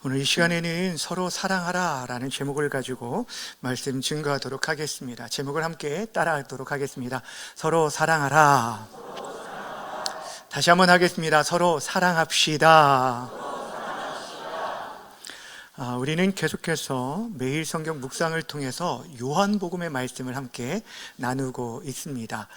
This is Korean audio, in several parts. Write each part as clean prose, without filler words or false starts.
오늘 이 시간에는 서로 사랑하라 라는 제목을 가지고 말씀 증거하도록 하겠습니다. 제목을 함께 따라하도록 하겠습니다. 서로 사랑하라. 다시 한번 하겠습니다. 서로 사랑합시다. 우리는 계속해서 매일 성경 묵상을 통해서 요한복음의 말씀을 함께 나누고 있습니다.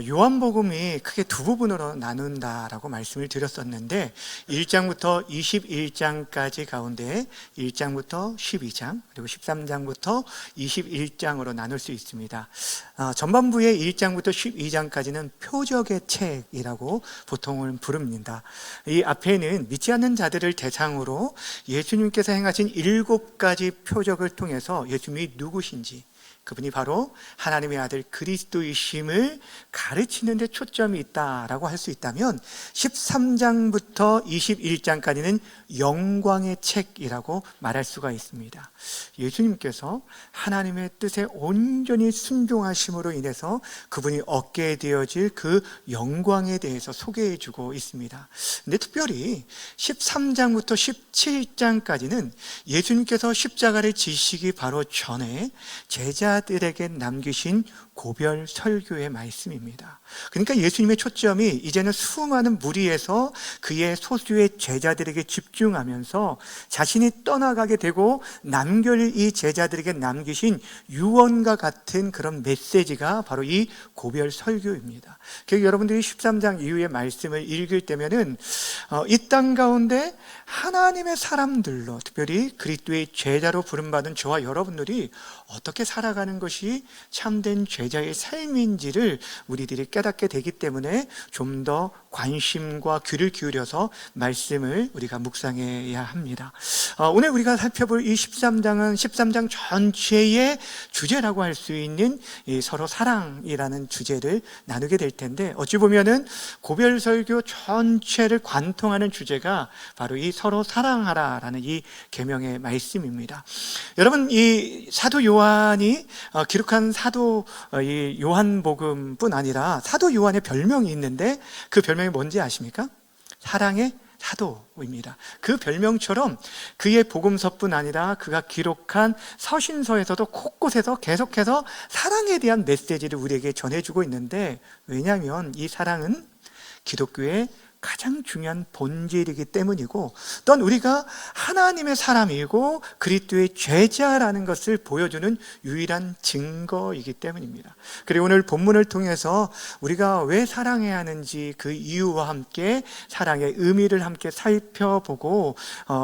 요한복음이 크게 두 부분으로 나눈다라고 말씀을 드렸었는데 1장부터 21장까지 가운데 1장부터 12장 그리고 13장부터 21장으로 나눌 수 있습니다. 전반부의 1장부터 12장까지는 표적의 책이라고 보통은 부릅니다. 이 앞에는 믿지 않는 자들을 대상으로 예수님께서 행하신 7가지 표적을 통해서 예수님이 누구신지, 그분이 바로 하나님의 아들 그리스도이심을 가르치는 데 초점이 있다라고 할 수 있다면 13장부터 21장까지는 영광의 책이라고 말할 수가 있습니다. 예수님께서 하나님의 뜻에 온전히 순종하심으로 인해서 그분이 얻게 되어질 그 영광에 대해서 소개해 주고 있습니다. 근데 특별히 13장부터 17장까지는 예수님께서 십자가를 지시기 바로 전에 제자들에게 남기신 고별 설교의 말씀입니다. 그러니까 예수님의 초점이 이제는 수많은 무리에서 그의 소수의 제자들에게 집중하면서 자신이 떠나가게 되고 남길 이 제자들에게 남기신 유언과 같은 그런 메시지가 바로 이 고별 설교입니다. 그래서 여러분들이 13장 이후의 말씀을 읽을 때면은 이 땅 가운데 하나님의 사람들로, 특별히 그리스도의 제자로 부름받은 저와 여러분들이 어떻게 살아가는 것이 참된 제자의 삶인지를 우리들이 깨닫게 되기 때문에 좀 더 관심과 귀를 기울여서 말씀을 우리가 묵상해야 합니다. 오늘 우리가 살펴볼 이 13장은 13장 전체의 주제라고 할 수 있는 이 서로 사랑이라는 주제를 나누게 될 텐데, 어찌 보면은 고별 설교 전체를 관통하는 주제가 바로 이 서로 사랑하라라는 이 계명의 말씀입니다. 여러분, 이 사도 요한이 기록한 사도 이 요한복음뿐 아니라 사도 요한의 별명이 있는데 그 별명이 뭔지 아십니까? 사랑의 사도입니다. 그 별명처럼 그의 복음서뿐 아니라 그가 기록한 서신서에서도 곳곳에서 계속해서 사랑에 대한 메시지를 우리에게 전해주고 있는데, 왜냐하면 이 사랑은 기독교의 가장 중요한 본질이기 때문이고, 또한 우리가 하나님의 사람이고 그리스도의 제자라는 것을 보여주는 유일한 증거이기 때문입니다. 그리고 오늘 본문을 통해서 우리가 왜 사랑해야 하는지 그 이유와 함께 사랑의 의미를 함께 살펴보고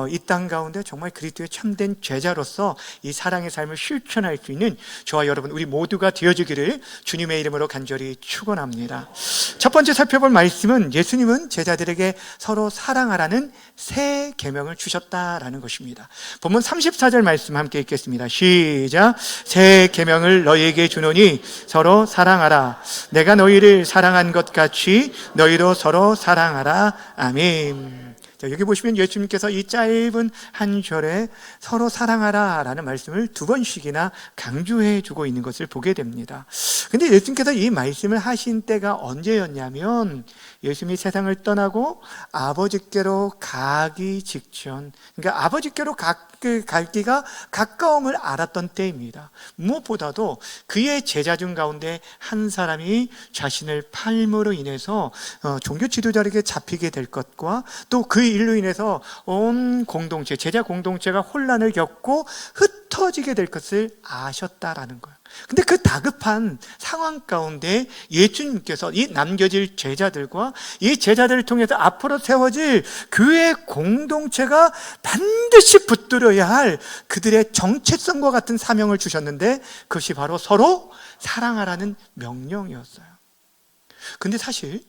이 땅 가운데 정말 그리스도의 참된 제자로서 이 사랑의 삶을 실천할 수 있는 저와 여러분 우리 모두가 되어주기를 주님의 이름으로 간절히 축원합니다. 첫 번째 살펴볼 말씀은 예수님은 제자들에게 서로 사랑하라는 새 계명을 주셨다라는 것입니다. 본문 34절 말씀 함께 읽겠습니다. 시작. 새 계명을 너희에게 주노니 서로 사랑하라. 내가 너희를 사랑한 것 같이 너희도 서로 사랑하라. 아멘. 자, 여기 보시면 예수님께서 이 짧은 한 절에 서로 사랑하라 라는 말씀을 두 번씩이나 강조해 주고 있는 것을 보게 됩니다. 근데 예수님께서 이 말씀을 하신 때가 언제였냐면 예수님이 세상을 떠나고 아버지께로 가기 직전, 그러니까 아버지께로 갈기가 가까움을 알았던 때입니다. 무엇보다도 그의 제자 중 가운데 한 사람이 자신을 팔므로 인해서 종교 지도자에게 잡히게 될 것과 또 그 일로 인해서 온 공동체, 제자 공동체가 혼란을 겪고 흩어지게 될 것을 아셨다라는 거예요. 근데 그 다급한 상황 가운데 예수님께서 이 남겨질 제자들과 이 제자들을 통해서 앞으로 세워질 교회 공동체가 반드시 붙들어야 할 그들의 정체성과 같은 사명을 주셨는데, 그것이 바로 서로 사랑하라는 명령이었어요. 근데 사실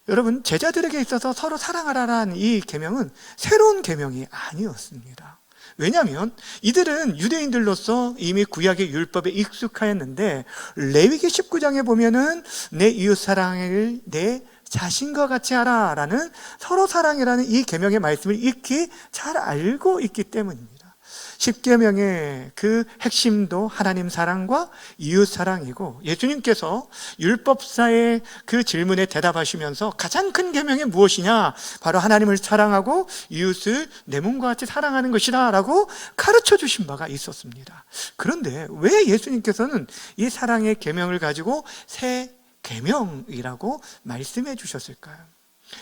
여러분, 제자들에게 있어서 서로 사랑하라는 이 계명은 새로운 계명이 아니었습니다. 왜냐하면 이들은 유대인들로서 이미 구약의 율법에 익숙하였는데, 레위기 19장에 보면은 내 이웃 사랑을 내 자신과 같이 하라라는 서로 사랑이라는 이 계명의 말씀을 익히 잘 알고 있기 때문입니다. 십계명의 그 핵심도 하나님 사랑과 이웃 사랑이고, 예수님께서 율법사의 그 질문에 대답하시면서 가장 큰 계명이 무엇이냐? 바로 하나님을 사랑하고 이웃을 내 몸과 같이 사랑하는 것이다 라고 가르쳐 주신 바가 있었습니다. 그런데 왜 예수님께서는 이 사랑의 계명을 가지고 새 계명이라고 말씀해 주셨을까요?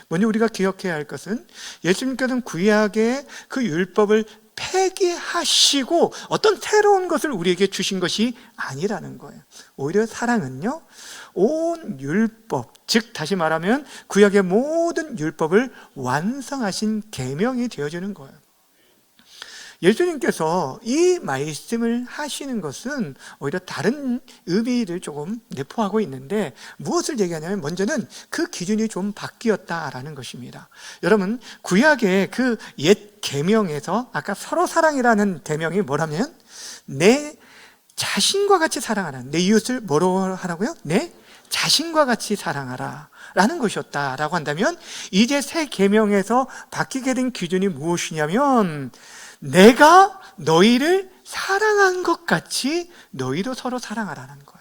먼저 우리가 기억해야 할 것은, 예수님께서는 구약의 그 율법을 폐기하시고 어떤 새로운 것을 우리에게 주신 것이 아니라는 거예요. 오히려 사랑은요, 온 율법, 즉 다시 말하면 구약의 모든 율법을 완성하신 계명이 되어지는 거예요. 예수님께서 이 말씀을 하시는 것은 오히려 다른 의미를 조금 내포하고 있는데, 무엇을 얘기하냐면 먼저는 그 기준이 좀 바뀌었다라는 것입니다. 여러분, 구약의 그 옛 계명에서 아까 서로 사랑이라는 계명이 뭐라면, 내 자신과 같이 사랑하라. 내 이웃을 뭐로 하라고요? 내 자신과 같이 사랑하라 라는 것이었다라고 한다면, 이제 새 계명에서 바뀌게 된 기준이 무엇이냐면, 내가 너희를 사랑한 것 같이 너희도 서로 사랑하라는 거예요.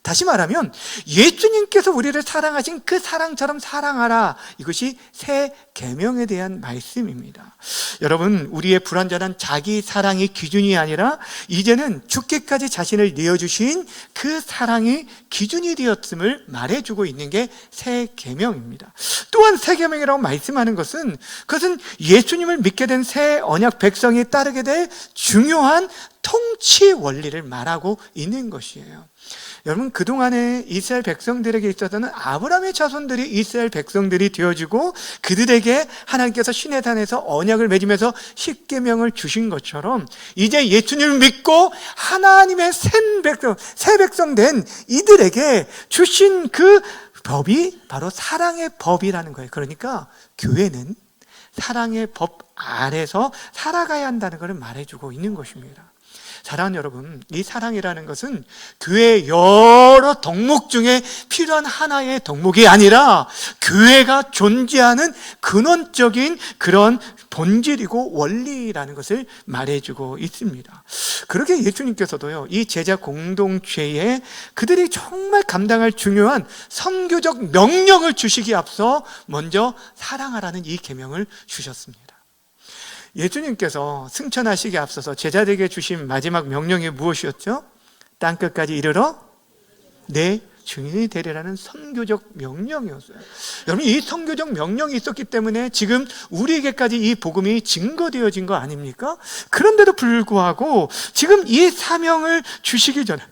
다시 말하면 예수님께서 우리를 사랑하신 그 사랑처럼 사랑하라, 이것이 새 계명에 대한 말씀입니다. 여러분, 우리의 불완전한 자기 사랑이 기준이 아니라 이제는 죽기까지 자신을 내어주신 그 사랑이 기준이 되었음을 말해주고 있는 게 새 계명입니다. 또한 새 계명이라고 말씀하는 것은, 그것은 예수님을 믿게 된 새 언약 백성이 따르게 될 중요한 통치 원리를 말하고 있는 것이에요. 여러분, 그동안에 이스라엘 백성들에게 있어서는 아브라함의 자손들이 이스라엘 백성들이 되어지고, 그들에게 하나님께서 시내산에서 언약을 맺으면서 십계명을 주신 것처럼, 이제 예수님을 믿고 하나님의 새 백성 된 이들에게 주신 그 법이 바로 사랑의 법이라는 거예요. 그러니까 교회는 사랑의 법 아래서 살아가야 한다는 것을 말해주고 있는 것입니다. 사랑하는 여러분, 이 사랑이라는 것은 교회의 여러 덕목 중에 필요한 하나의 덕목이 아니라 교회가 존재하는 근원적인 그런 본질이고 원리라는 것을 말해주고 있습니다. 그렇게 예수님께서도요, 이 제자 공동체에 그들이 정말 감당할 중요한 선교적 명령을 주시기에 앞서 먼저 사랑하라는 이 계명을 주셨습니다. 예수님께서 승천하시기에 앞서서 제자들에게 주신 마지막 명령이 무엇이었죠? 땅끝까지 이르러 내 증인이 되리라는 선교적 명령이었어요. 여러분, 이 선교적 명령이 있었기 때문에 지금 우리에게까지 이 복음이 증거되어진 거 아닙니까? 그런데도 불구하고 지금 이 사명을 주시기 전에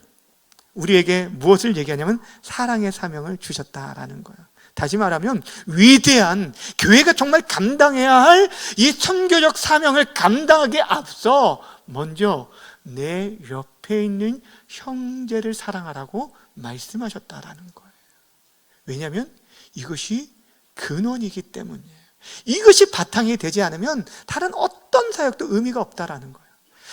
우리에게 무엇을 얘기하냐면 사랑의 사명을 주셨다라는 거예요. 다시 말하면 위대한 교회가 정말 감당해야 할 이 선교적 사명을 감당하기에 앞서 먼저 내 옆에 있는 형제를 사랑하라고 말씀하셨다라는 거예요. 왜냐하면 이것이 근원이기 때문이에요. 이것이 바탕이 되지 않으면 다른 어떤 사역도 의미가 없다라는 거예요.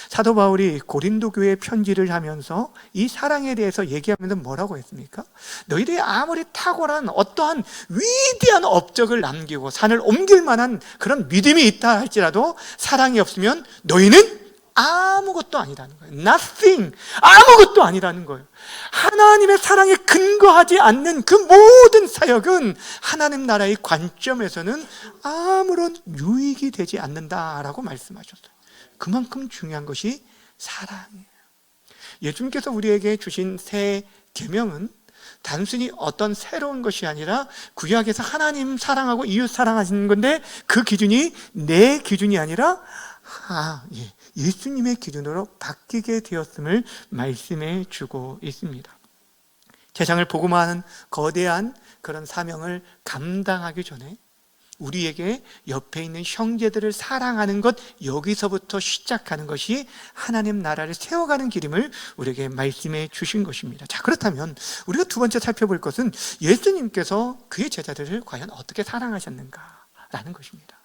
사도 바울이 고린도 교회에 편지를 하면서 이 사랑에 대해서 얘기하면서 뭐라고 했습니까? 너희들이 아무리 탁월한 어떠한 위대한 업적을 남기고 산을 옮길 만한 그런 믿음이 있다 할지라도 사랑이 없으면 너희는 아무것도 아니라는 거예요. Nothing, 아무것도 아니라는 거예요. 하나님의 사랑에 근거하지 않는 그 모든 사역은 하나님 나라의 관점에서는 아무런 유익이 되지 않는다라고 말씀하셨어요. 그만큼 중요한 것이 사랑이에요. 예수님께서 우리에게 주신 새 계명은 단순히 어떤 새로운 것이 아니라 구약에서 하나님 사랑하고 이웃 사랑하시는 건데, 그 기준이 내 기준이 아니라 예수님의 기준으로 바뀌게 되었음을 말씀해 주고 있습니다. 세상을 복음화하는 거대한 그런 사명을 감당하기 전에 우리에게 옆에 있는 형제들을 사랑하는 것, 여기서부터 시작하는 것이 하나님 나라를 세워가는 길임을 우리에게 말씀해 주신 것입니다. 자, 그렇다면 우리가 두 번째 살펴볼 것은 예수님께서 그의 제자들을 과연 어떻게 사랑하셨는가라는 것입니다.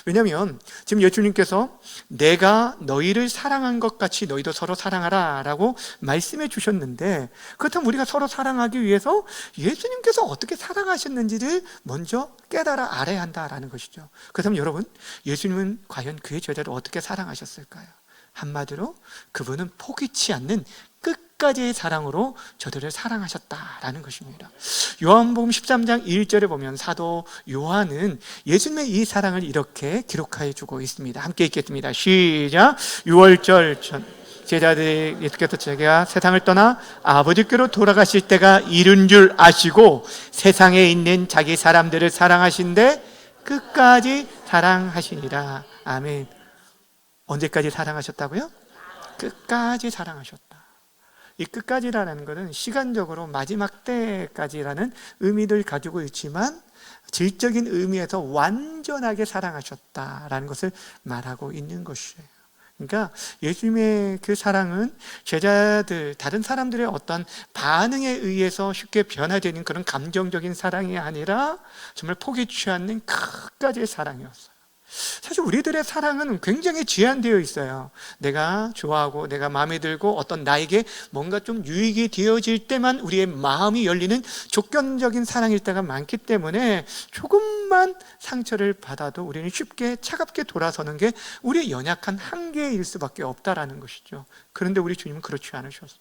왜냐하면 지금 예수님께서 내가 너희를 사랑한 것 같이 너희도 서로 사랑하라 라고 말씀해 주셨는데, 그렇다면 우리가 서로 사랑하기 위해서 예수님께서 어떻게 사랑하셨는지를 먼저 깨달아 알아야 한다라는 것이죠. 그렇다면 여러분, 예수님은 과연 그의 제자를 어떻게 사랑하셨을까요? 한마디로 그분은 포기치 않는 끝까지의 사랑으로 저들을 사랑하셨다라는 것입니다. 요한복음 13장 1절에 보면 사도 요한은 예수님의 이 사랑을 이렇게 기록해 주고 있습니다. 함께 읽겠습니다. 시작. 6월절 제자들이 예수께서 제가 세상을 떠나 아버지께로 돌아가실 때가 이른 줄 아시고 세상에 있는 자기 사람들을 사랑하신데 끝까지 사랑하시니라. 아멘. 언제까지 사랑하셨다고요? 끝까지 사랑하셨다. 이 끝까지라는 것은 시간적으로 마지막 때까지라는 의미를 가지고 있지만 질적인 의미에서 완전하게 사랑하셨다라는 것을 말하고 있는 것이에요. 그러니까 예수님의 그 사랑은 제자들, 다른 사람들의 어떤 반응에 의해서 쉽게 변화되는 그런 감정적인 사랑이 아니라 정말 포기치 않는 끝까지의 사랑이었어요. 사실 우리들의 사랑은 굉장히 제한되어 있어요. 내가 좋아하고 내가 마음에 들고 어떤 나에게 뭔가 좀 유익이 되어질 때만 우리의 마음이 열리는 조건적인 사랑일 때가 많기 때문에 조금만 상처를 받아도 우리는 쉽게 차갑게 돌아서는 게 우리의 연약한 한계일 수밖에 없다라는 것이죠. 그런데 우리 주님은 그렇지 않으셨어요.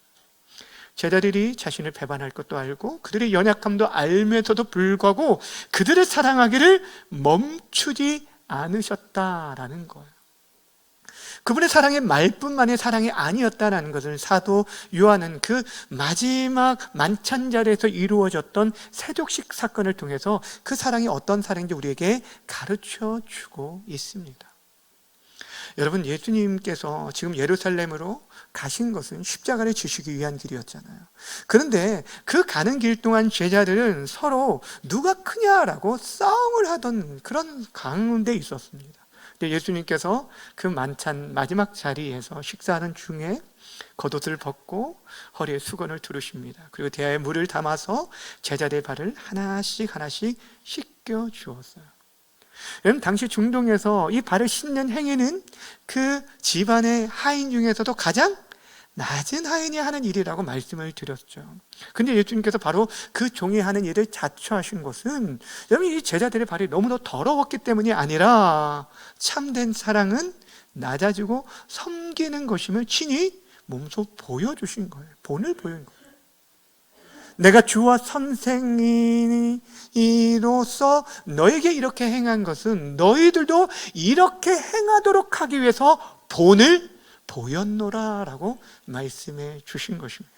제자들이 자신을 배반할 것도 알고 그들의 연약함도 알면서도 불구하고 그들을 사랑하기를 멈추지 않으셨다라는 거예요. 그분의 사랑이 말뿐만의 사랑이 아니었다라는 것을 사도 요한은 그 마지막 만찬 자리에서 이루어졌던 세족식 사건을 통해서 그 사랑이 어떤 사랑인지 우리에게 가르쳐 주고 있습니다. 여러분, 예수님께서 지금 예루살렘으로 가신 것은 십자가를 지시기 위한 길이었잖아요. 그런데 그 가는 길 동안 제자들은 서로 누가 크냐라고 싸움을 하던 그런 가운데 있었습니다. 근데 예수님께서 그 만찬 마지막 자리에서 식사하는 중에 겉옷을 벗고 허리에 수건을 두르십니다. 그리고 대야에 물을 담아서 제자들의 발을 하나씩 씻겨 주었어요. 여러분, 당시 중동에서 이 발을 씻는 행위는 그 집안의 하인 중에서도 가장 낮은 하인이 하는 일이라고 말씀을 드렸죠. 근데 예수님께서 바로 그 종이 하는 일을 자초하신 것은 여러분, 이 제자들의 발이 너무도 더러웠기 때문이 아니라 참된 사랑은 낮아지고 섬기는 것임을 친히 몸소 보여주신 거예요. 본을 보여준 거예요. 내가 주와 선생이로서 너에게 이렇게 행한 것은 너희들도 이렇게 행하도록 하기 위해서 본을 보였노라 라고 말씀해 주신 것입니다.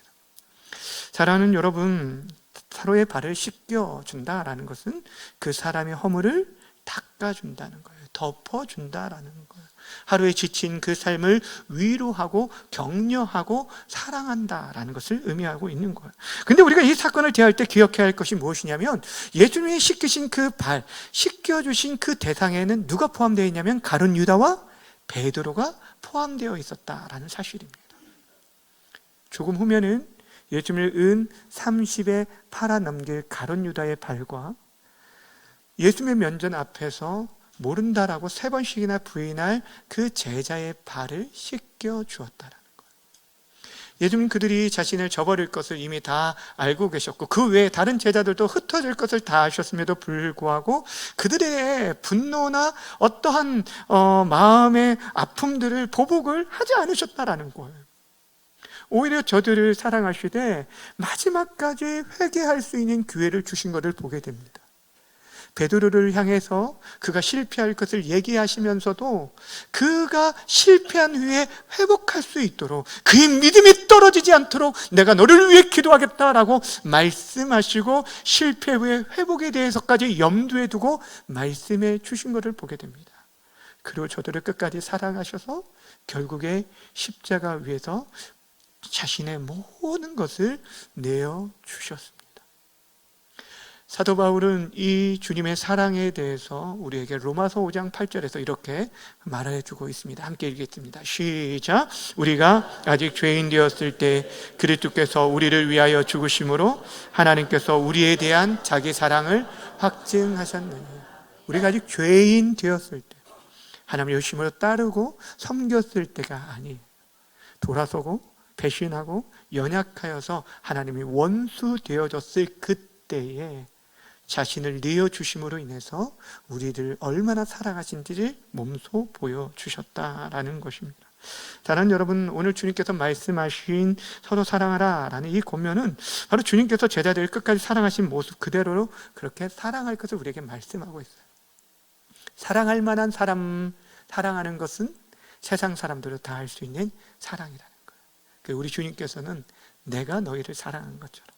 사랑하는 여러분, 서로의 발을 씻겨준다라는 것은 그 사람의 허물을 닦아준다는 거예요. 덮어준다라는 거예요. 하루에 지친 그 삶을 위로하고 격려하고 사랑한다라는 것을 의미하고 있는 거예요. 근데 우리가 이 사건을 대할 때 기억해야 할 것이 무엇이냐면 예수님이 씻기신 그 발, 씻겨주신 그 대상에는 누가 포함되어 있냐면 가룟 유다와 베드로가 포함되어 있었다라는 사실입니다. 조금 후면은 예수님을 은 30에 팔아넘길 가룟 유다의 발과 예수님의 면전 앞에서 모른다라고 3번씩이나 부인할 그 제자의 발을 씻겨 주었다라는 거예요. 예수님 그들이 자신을 저버릴 것을 이미 다 알고 계셨고 그 외에 다른 제자들도 흩어질 것을 다 아셨음에도 불구하고 그들의 분노나 어떠한 마음의 아픔들을 보복을 하지 않으셨다라는 거예요. 오히려 저들을 사랑하시되 마지막까지 회개할 수 있는 기회를 주신 것을 보게 됩니다. 베드로를 향해서 그가 실패할 것을 얘기하시면서도 그가 실패한 후에 회복할 수 있도록 그의 믿음이 떨어지지 않도록 내가 너를 위해 기도하겠다라고 말씀하시고 실패 후에 회복에 대해서까지 염두에 두고 말씀해 주신 것을 보게 됩니다. 그리고 저들을 끝까지 사랑하셔서 결국에 십자가 위에서 자신의 모든 것을 내어주셨습니다. 사도 바울은 이 주님의 사랑에 대해서 우리에게 로마서 5장 8절에서 이렇게 말해주고 있습니다. 함께 읽겠습니다. 시작. 우리가 아직 죄인 되었을 때 그리스도께서 우리를 위하여 죽으심으로 하나님께서 우리에 대한 자기 사랑을 확증하셨느니. 우리가 아직 죄인 되었을 때 하나님의 열심으로 따르고 섬겼을 때가 아니에요. 돌아서고 배신하고 연약하여서 하나님이 원수 되어졌을 그때에 자신을 내어주심으로 인해서 우리를 얼마나 사랑하신지를 몸소 보여주셨다라는 것입니다. 사랑하는 여러분, 오늘 주님께서 말씀하신 서로 사랑하라 라는 이 권면은 바로 주님께서 제자들을 끝까지 사랑하신 모습 그대로 그렇게 사랑할 것을 우리에게 말씀하고 있어요. 사랑할 만한 사람, 사랑하는 것은 세상 사람들도 다 할 수 있는 사랑이라는 거예요. 우리 주님께서는 내가 너희를 사랑한 것처럼,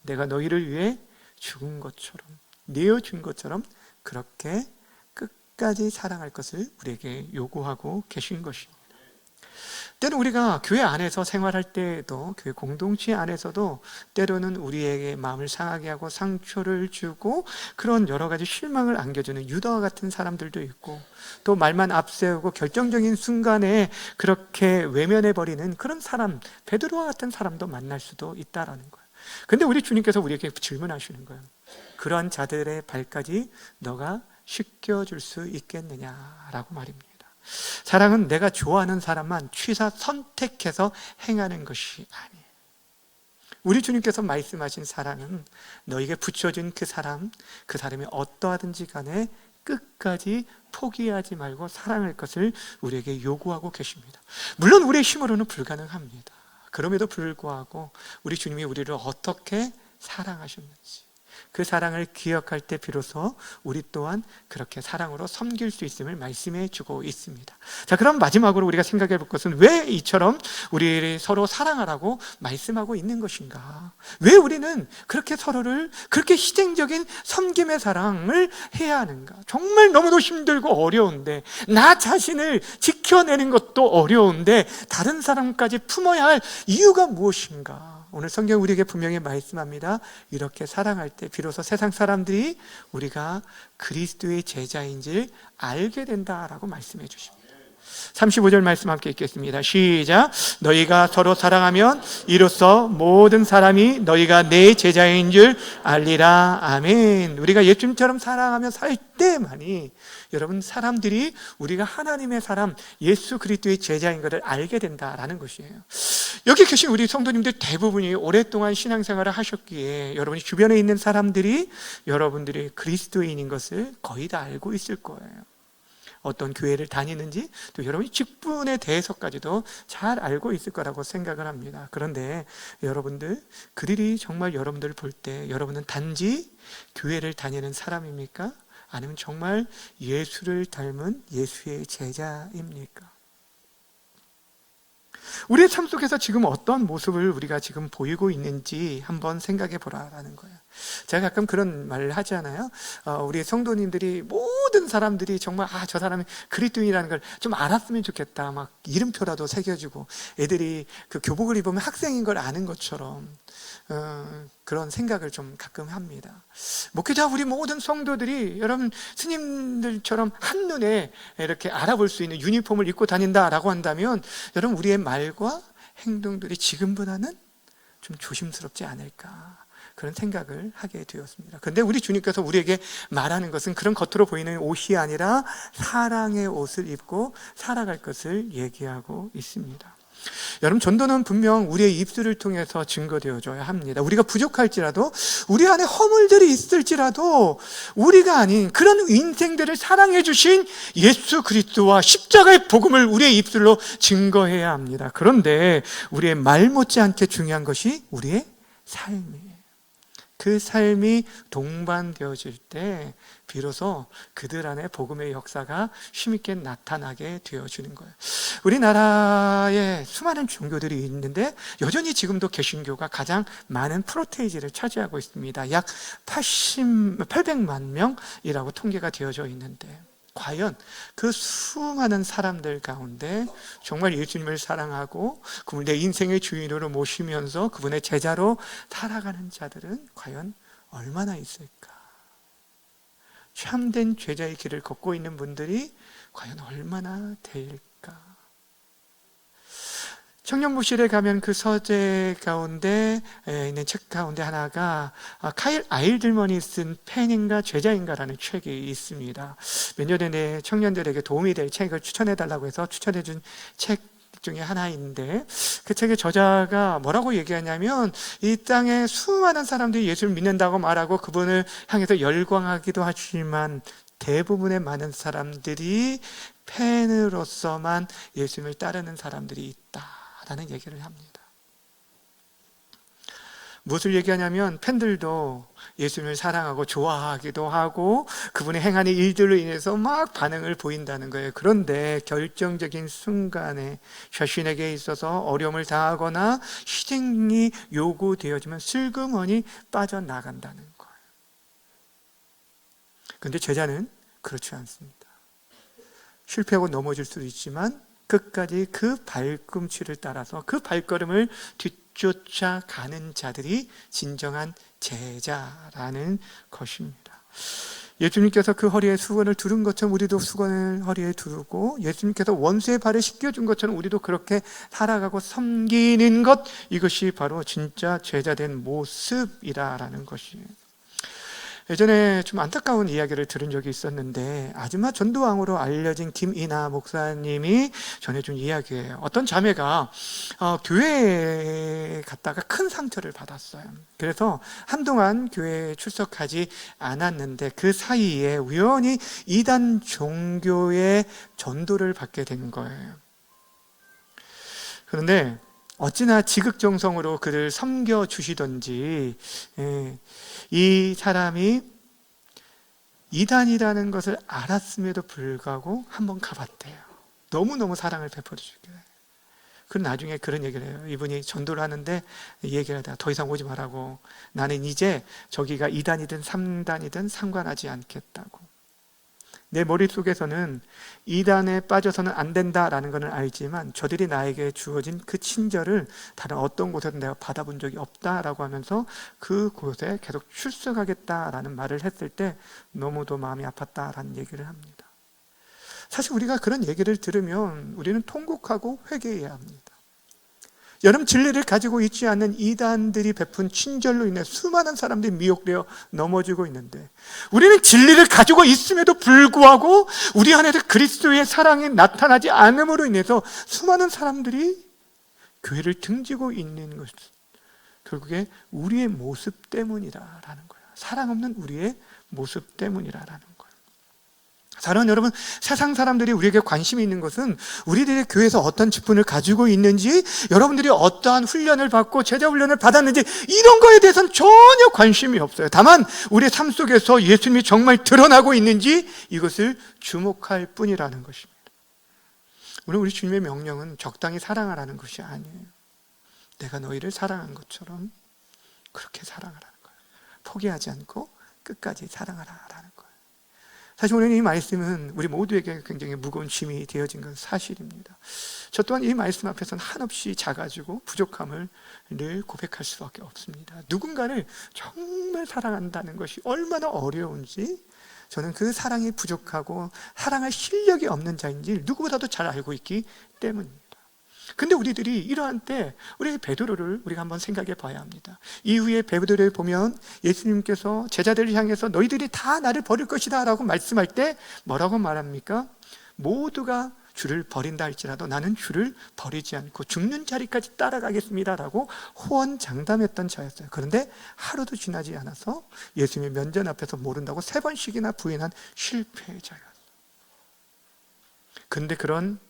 내가 너희를 위해 죽은 것처럼, 내어준 것처럼 그렇게 끝까지 사랑할 것을 우리에게 요구하고 계신 것입니다. 때로 우리가 교회 안에서 생활할 때에도, 교회 공동체 안에서도 때로는 우리에게 마음을 상하게 하고 상처를 주고 그런 여러 가지 실망을 안겨주는 유다와 같은 사람들도 있고, 또 말만 앞세우고 결정적인 순간에 그렇게 외면해버리는 그런 사람, 베드로와 같은 사람도 만날 수도 있다라는 거예요. 근데 우리 주님께서 우리에게 질문하시는 거예요. 그런 자들의 발까지 너가 씻겨줄 수 있겠느냐라고 말입니다. 사랑은 내가 좋아하는 사람만 취사 선택해서 행하는 것이 아니에요. 우리 주님께서 말씀하신 사랑은 너에게 붙여준 그 사람이 어떠하든지 간에 끝까지 포기하지 말고 사랑할 것을 우리에게 요구하고 계십니다. 물론 우리의 힘으로는 불가능합니다. 그럼에도 불구하고 우리 주님이 우리를 어떻게 사랑하셨는지, 그 사랑을 기억할 때 비로소 우리 또한 그렇게 사랑으로 섬길 수 있음을 말씀해 주고 있습니다. 자, 그럼 마지막으로 우리가 생각해 볼 것은 왜 이처럼 우리를 서로 사랑하라고 말씀하고 있는 것인가? 왜 우리는 그렇게 서로를 그렇게 희생적인 섬김의 사랑을 해야 하는가? 정말 너무도 힘들고 어려운데, 나 자신을 지켜내는 것도 어려운데 다른 사람까지 품어야 할 이유가 무엇인가? 오늘 성경 우리에게 분명히 말씀합니다. 이렇게 사랑할 때 비로소 세상 사람들이 우리가 그리스도의 제자인 줄 알게 된다라고 말씀해 주십니다. 35절 말씀 함께 읽겠습니다. 시작. 너희가 서로 사랑하면 이로써 모든 사람이 너희가 내 제자인 줄 알리라. 아멘. 우리가 예수님처럼 사랑하며 살 때만이 여러분 사람들이 우리가 하나님의 사람 예수 그리스도의 제자인 것을 알게 된다라는 것이에요. 여기 계신 우리 성도님들 대부분이 오랫동안 신앙생활을 하셨기에 여러분이 주변에 있는 사람들이 여러분들이 그리스도인인 것을 거의 다 알고 있을 거예요. 어떤 교회를 다니는지, 또 여러분이 직분에 대해서까지도 잘 알고 있을 거라고 생각을 합니다. 그런데 여러분들, 그들이 정말 여러분들을 볼 때 여러분은 단지 교회를 다니는 사람입니까? 아니면 정말 예수를 닮은 예수의 제자입니까? 우리의 삶 속에서 지금 어떤 모습을 우리가 지금 보이고 있는지 한번 생각해 보라라는 거예요. 제가 가끔 그런 말을 하잖아요. 우리 성도님들이 모든 사람들이 정말 저 사람이 그리스도인이라는 걸 좀 알았으면 좋겠다. 막 이름표라도 새겨주고 애들이 그 교복을 입으면 학생인 걸 아는 것처럼 그런 생각을 좀 가끔 합니다. 목회자 우리 모든 성도들이 여러분 스님들처럼 한눈에 이렇게 알아볼 수 있는 유니폼을 입고 다닌다라고 한다면 여러분 우리의 말과 행동들이 지금보다는 좀 조심스럽지 않을까, 그런 생각을 하게 되었습니다. 그런데 우리 주님께서 우리에게 말하는 것은 그런 겉으로 보이는 옷이 아니라 사랑의 옷을 입고 살아갈 것을 얘기하고 있습니다. 여러분, 전도는 분명 우리의 입술을 통해서 증거되어져야 합니다. 우리가 부족할지라도, 우리 안에 허물들이 있을지라도 우리가 아닌 그런 인생들을 사랑해 주신 예수 그리스도와 십자가의 복음을 우리의 입술로 증거해야 합니다. 그런데 우리의 말 못지않게 중요한 것이 우리의 삶이에요. 그 삶이 동반되어질 때 비로소 그들 안에 복음의 역사가 힘있게 나타나게 되어지는 거예요. 우리나라에 수많은 종교들이 있는데 여전히 지금도 개신교가 가장 많은 프로테이지를 차지하고 있습니다. 약 800만 명이라고 통계가 되어져 있는데, 과연 그 수많은 사람들 가운데 정말 예수님을 사랑하고 그분을 내 인생의 주인으로 모시면서 그분의 제자로 살아가는 자들은 과연 얼마나 있을까? 참된 제자의 길을 걷고 있는 분들이 과연 얼마나 될까? 청년부실에 가면 그 서재 가운데 있는 책 가운데 하나가 카일 아일들먼이 쓴 팬인가 제자인가라는 책이 있습니다. 몇 년 전에 청년들에게 도움이 될 책을 추천해달라고 해서 추천해준 책 중에 하나인데, 그 책의 저자가 뭐라고 얘기하냐면 이 땅에 수많은 사람들이 예수를 믿는다고 말하고 그분을 향해서 열광하기도 하지만 대부분의 많은 사람들이 팬으로서만 예수님을 따르는 사람들이 있다라는 얘기를 합니다. 무엇을 얘기하냐면 팬들도 예수님을 사랑하고 좋아하기도 하고 그분이 행하는 일들로 인해서 막 반응을 보인다는 거예요. 그런데 결정적인 순간에 자신에게 있어서 어려움을 당하거나 희생이 요구되어지면 슬그머니 빠져나간다는 거예요. 그런데 제자는 그렇지 않습니다. 실패하고 넘어질 수도 있지만 끝까지 그 발꿈치를 따라서 그 발걸음을 쫓아가는 자들이 진정한 제자라는 것입니다. 예수님께서 그 허리에 수건을 두른 것처럼 우리도 수건을 허리에 두르고, 예수님께서 원수의 발을 씻겨준 것처럼 우리도 그렇게 살아가고 섬기는 것, 이것이 바로 진짜 제자된 모습이라는 것이에요. 예전에 좀 안타까운 이야기를 들은 적이 있었는데, 아줌마 전도왕으로 알려진 김이나 목사님이 전해준 이야기예요. 어떤 자매가 교회에 갔다가 큰 상처를 받았어요. 그래서 한동안 교회에 출석하지 않았는데 그 사이에 우연히 이단 종교의 전도를 받게 된 거예요. 그런데 어찌나 지극정성으로 그를 섬겨주시던지 이 사람이 이단이라는 것을 알았음에도 불구하고 한번 가봤대요. 너무너무 사랑을 베풀어주길래. 그럼 나중에 그런 얘기를 해요. 이분이 전도를 하는데 얘기를 하다가 더 이상 오지 말라고, 나는 이제 저기가 2단이든 3단이든 상관하지 않겠다고. 내 머릿속에서는 2단에 빠져서는 안 된다라는 것은 알지만 저들이 나에게 주어진 그 친절을 다른 어떤 곳에서 내가 받아본 적이 없다라고 하면서 그곳에 계속 출석하겠다라는 말을 했을 때 너무도 마음이 아팠다라는 얘기를 합니다. 사실 우리가 그런 얘기를 들으면 우리는 통곡하고 회개해야 합니다. 여러분, 진리를 가지고 있지 않는 이단들이 베푼 친절로 인해 수많은 사람들이 미혹되어 넘어지고 있는데, 우리는 진리를 가지고 있음에도 불구하고 우리 안에서 그리스도의 사랑이 나타나지 않음으로 인해서 수많은 사람들이 교회를 등지고 있는 것은 결국에 우리의 모습 때문이라는 거예요. 사랑 없는 우리의 모습 때문이라는 거예요. 사랑하는 여러분, 세상 사람들이 우리에게 관심이 있는 것은 우리들의 교회에서 어떤 직분을 가지고 있는지, 여러분들이 어떠한 훈련을 받고 제자 훈련을 받았는지, 이런 거에 대해서는 전혀 관심이 없어요. 다만 우리의 삶 속에서 예수님이 정말 드러나고 있는지 이것을 주목할 뿐이라는 것입니다. 우리 주님의 명령은 적당히 사랑하라는 것이 아니에요. 내가 너희를 사랑한 것처럼 그렇게 사랑하라는 거예요. 포기하지 않고 끝까지 사랑하라라는 거예요. 사실 오늘 이 말씀은 우리 모두에게 굉장히 무거운 짐이 되어진 건 사실입니다. 저 또한 이 말씀 앞에서는 한없이 작아지고 부족함을 늘 고백할 수밖에 없습니다. 누군가를 정말 사랑한다는 것이 얼마나 어려운지 저는 그 사랑이 부족하고 사랑할 실력이 없는 자인지 누구보다도 잘 알고 있기 때문입니다. 근데 우리들이 이러한 때 우리 베드로를 우리가 한번 생각해 봐야 합니다. 이후에 베드로를 보면 예수님께서 제자들을 향해서 너희들이 다 나를 버릴 것이다 라고 말씀할 때 뭐라고 말합니까? 모두가 주를 버린다 할지라도 나는 주를 버리지 않고 죽는 자리까지 따라가겠습니다 라고 호언장담했던 자였어요. 그런데 하루도 지나지 않아서 예수님의 면전 앞에서 모른다고 3번씩이나 부인한 실패자였어요. 그런데 그런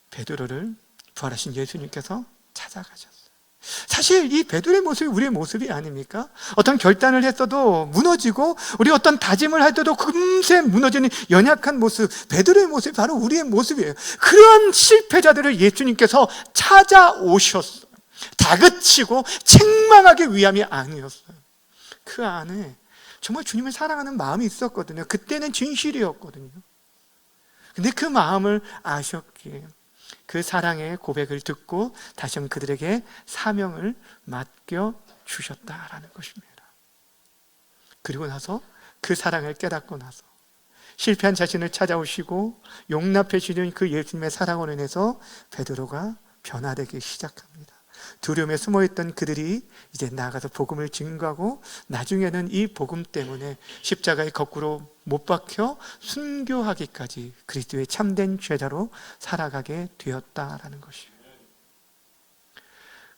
베드로를 부활하신 예수님께서 찾아가셨어요. 사실 이 베드로의 모습이 우리의 모습이 아닙니까? 어떤 결단을 했어도 무너지고, 우리 어떤 다짐을 할 때도 금세 무너지는 연약한 모습, 베드로의 모습이 바로 우리의 모습이에요. 그러한 실패자들을 예수님께서 찾아오셨어요. 다그치고 책망하기 위함이 아니었어요. 그 안에 정말 주님을 사랑하는 마음이 있었거든요. 그때는 진실이었거든요. 근데 그 마음을 아셨기에 그 사랑의 고백을 듣고 다시 한번 그들에게 사명을 맡겨주셨다라는 것입니다. 그리고 나서 그 사랑을 깨닫고 나서 실패한 자신을 찾아오시고 용납해 주시는 그 예수님의 사랑으로 인해서 베드로가 변화되기 시작합니다. 두려움에 숨어있던 그들이 이제 나아가서 복음을 증거하고, 나중에는 이 복음 때문에 십자가에 거꾸로 못 박혀 순교하기까지 그리스도의 참된 제자로 살아가게 되었다라는 것이에요.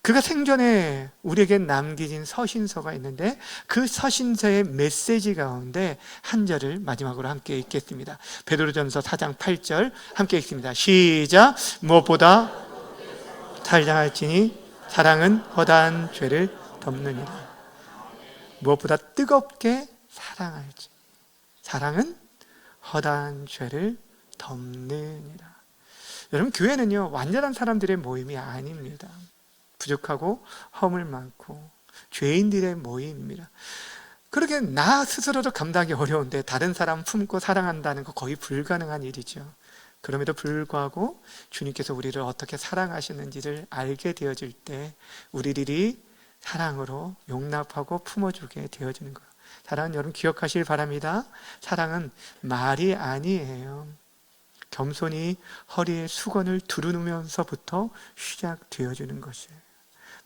그가 생전에 우리에게 남기진 서신서가 있는데 그 서신서의 메시지 가운데 한 절을 마지막으로 함께 읽겠습니다. 베드로전서 4장 8절 함께 읽습니다. 시작. 무엇보다 달장할지니 사랑은 허다한 죄를 덮느니라. 무엇보다 뜨겁게 사랑할지 사랑은 허다한 죄를 덮느니라. 여러분, 교회는요 완전한 사람들의 모임이 아닙니다. 부족하고 허물 많고 죄인들의 모임입니다. 그렇게 나 스스로도 감당하기 어려운데 다른 사람 품고 사랑한다는 거 거의 불가능한 일이죠. 그럼에도 불구하고 주님께서 우리를 어떻게 사랑하시는지를 알게 되어질 때 우리들이 사랑으로 용납하고 품어주게 되어지는 거예요. 사랑은 여러분 기억하실 바랍니다. 사랑은 말이 아니에요. 겸손히 허리에 수건을 두르면서부터 시작되어지는 것이에요.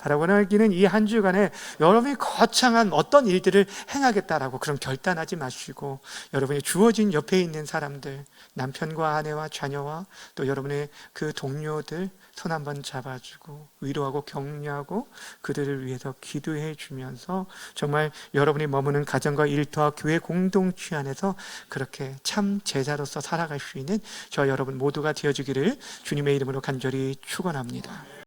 바라고 하기는 이 한 주간에 여러분이 거창한 어떤 일들을 행하겠다라고 그럼 결단하지 마시고 여러분이 주어진 옆에 있는 사람들, 남편과 아내와 자녀와 또 여러분의 그 동료들 손 한번 잡아주고 위로하고 격려하고 그들을 위해서 기도해 주면서 정말 여러분이 머무는 가정과 일터와 교회 공동체 안에서 그렇게 참 제자로서 살아갈 수 있는 저 여러분 모두가 되어주기를 주님의 이름으로 간절히 축원합니다.